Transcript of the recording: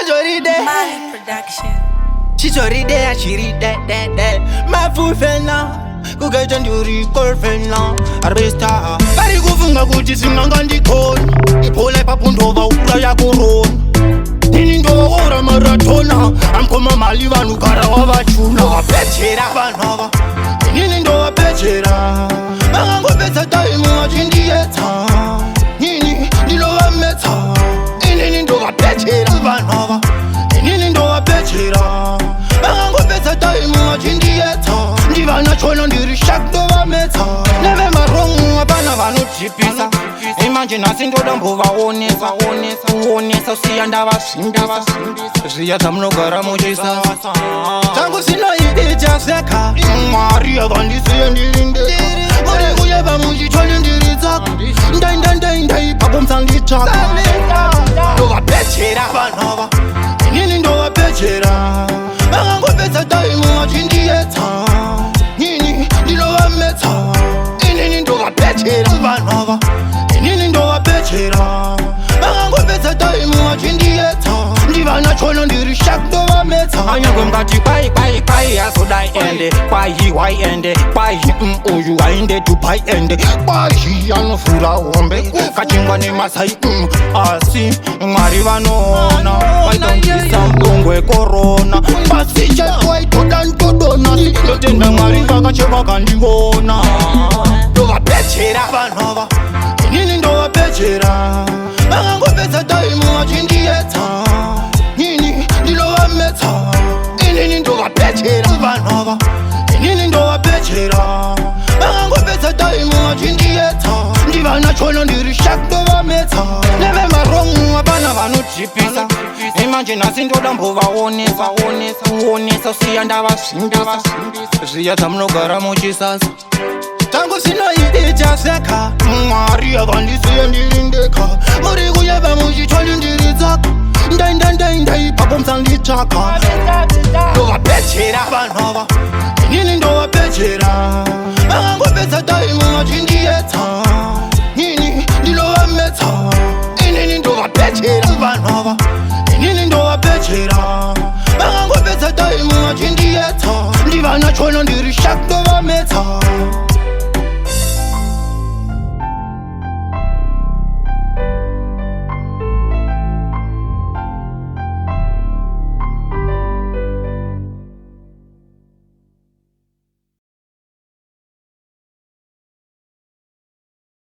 Mali production. Chizoride, chiride, my full fan now. Kugaita ndiri girlfriend now. Arbesta, bari kufunga kuti singangandikoni. Iphole papundova ukulaya korona. Nini ndo ora maratona. Amkoma mali vanhu gara wavachuna. Wapechera vanhava. Nini ndo wapechera. Vangangopedza time vachindiedza. Nini ndinovamedza. Inini ndo wapechera vanhava. Inini ndo wapechera. Vangangopedza time vachindiedza. Ndivana chona ndiri shak ndovamedza. Neve marongo apana vanotipisa. Imanje nasi ndoda mbovaonesa kuonesa usiya ndavasindisa zviya dzamunogara muchisa tangu sinoidija seka mwari yakandisiye ndiri ndeka muri kuyeva muchitoli ndiri dzaka ndaindai papo musanditsvaka ndovapechera vanhava inini ndovapechera vangangopedza taimu vachindiedza nini ndinovamedza inini ndovapechera vanhava inini ndovapechera vangangopedza taimu vachindiedza ndivana chona ndiri shak ndovamedza anyangwe mukati kwai azodai ende kwai ende kwai uyu ainde dubai ende kwai anofura hombe kachingwa nemasai asi mwari vanoona vaitondisa mdongwe korona pasicha waitoda ntodona ndotenda mwari vakacheva kandiona ndovapechera vanhava inini ndovapechera vangangopedza taimu vachindiedza nini ndinovamedza inini ndovapechera vanhava inini ndovapechera vangangopedza taimu vachindiedza ndivana chona ndiri shak ndovamedza neve marongo apana vanotipisa imanje nasi ndoda mbovaonesa kuonesa usiya ndavasindisa zviya dzamunogara muchisasa tangu sinoidija seka mwari yakandisiye ndiri ndeka muri kuyeva muchitoli ndiri dzaka ndaindai papo musanditsvaka ndovapechera vanhava inini ndovapechera vangangopedza taimu vachindiedza nini ndinovamedza inini ndovapechera vanhava inini ndovapechera vangangopedza taimu vachindiedza ndivana chona ndiri shak ndovamedza